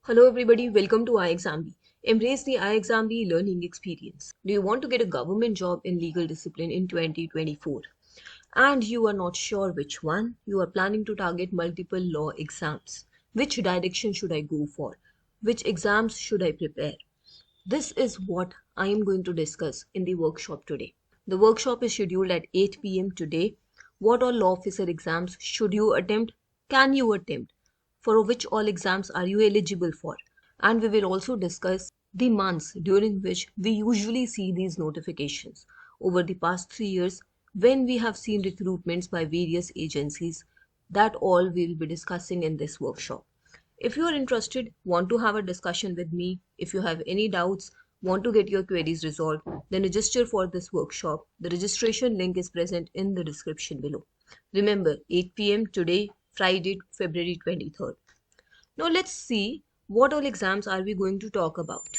Hello everybody, welcome to iExamB. Embrace the iExamB learning experience. Do you want to get a government job in legal discipline in 2024? And you are not sure which one? You are planning to target multiple law exams. Which direction should I go for? Which exams should I prepare? This is what I am going to discuss in the workshop today. The workshop is scheduled at 8 p.m. today. What all law officer exams should you attempt? Can you attempt? For which all exams are you eligible for? And we will also discuss the months during which we usually see these notifications. Over the past 3 years, when we have seen recruitments by various agencies, that all we will be discussing in this workshop. If you are interested, want to have a discussion with me, if you have any doubts, want to get your queries resolved, then register for this workshop. The registration link is present in the description below. Remember, 8 p.m. today, Friday, February 23rd. Now let's see what all exams are we going to talk about.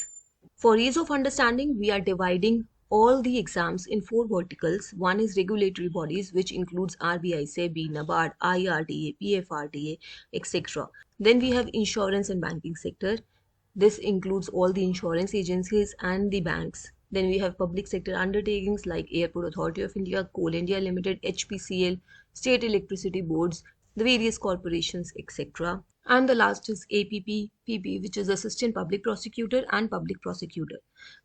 For ease of understanding, we are dividing all the exams in 4 verticals. One is regulatory bodies, which includes RBI, SEBI, NABARD, IRDA, PFRDA, etc. Then we have insurance and banking sector. This includes all the insurance agencies and the banks. Then we have public sector undertakings like Airport Authority of India, Coal India Limited, HPCL, state electricity boards, the various corporations, etc. And the last is APP, PP, which is Assistant Public Prosecutor and Public Prosecutor.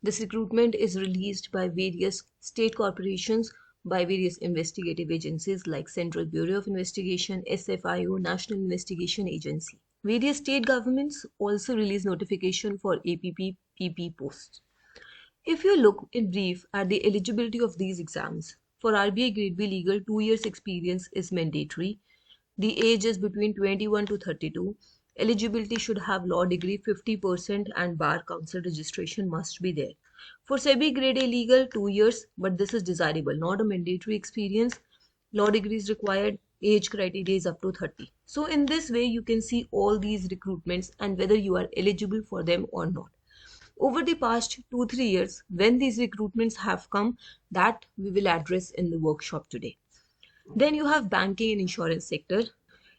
This recruitment is released by various state corporations, by various investigative agencies like Central Bureau of Investigation, SFIO, National Investigation Agency. Various state governments also release notification for APP, PP posts. If you look in brief at the eligibility of these exams, for RBI Grade B Legal, 2 years experience is mandatory. The age is between 21 to 32. Eligibility should have law degree 50% and bar council registration must be there. For SEBI Grade A Legal, 2 years, but this is desirable, not a mandatory experience. Law degree is required, age criteria is up to 30. So in this way, you can see all these recruitments and whether you are eligible for them or not. Over the past 2-3 years, when these recruitments have come, that we will address in the workshop today. Then you have banking and insurance sector,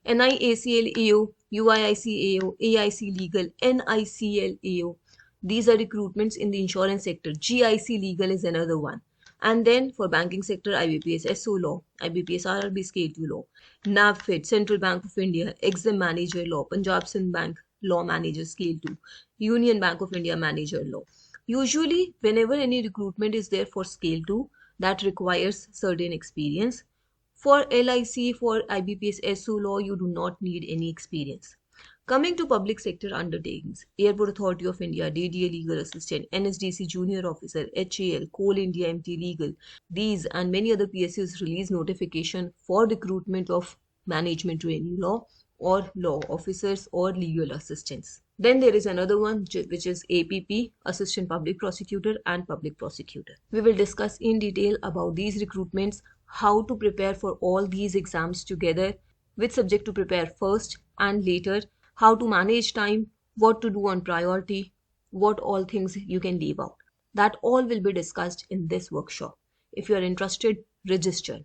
NIACL-AO, UIIC-AO, AIC Legal, NICL-AO. These are recruitments in the insurance sector. GIC Legal is another one. And then for banking sector, IBPS SO Law, IBPS RRB Scale 2 Law, NAVFID, Central Bank of India, Exim Manager Law, Punjab Sindh Bank Law Manager Scale 2, Union Bank of India Manager Law. Usually, whenever any recruitment is there for Scale 2, that requires certain experience. For LIC, for IBPS SO Law, you do not need any experience. Coming to public sector undertakings, Airport Authority of India, DDA Legal Assistant, NSDC Junior Officer, HAL, Coal India MT Legal, these and many other PSUs release notification for recruitment of management trainee law or law officers or legal assistants. Then there is another one which is APP, Assistant Public Prosecutor and Public Prosecutor. We will discuss in detail about these recruitments, how to prepare for all these exams together, which subject to prepare first and later, how to manage time, what to do on priority, what all things you can leave out. That all will be discussed in this workshop. If you are interested, register.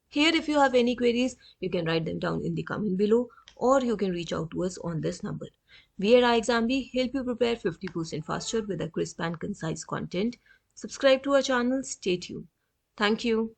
Here, if you have any queries, you can write them down in the comment below or you can reach out to us on this number. We at iExamB help you prepare 50% faster with a crisp and concise content. Subscribe to our channel. Stay tuned. Thank you.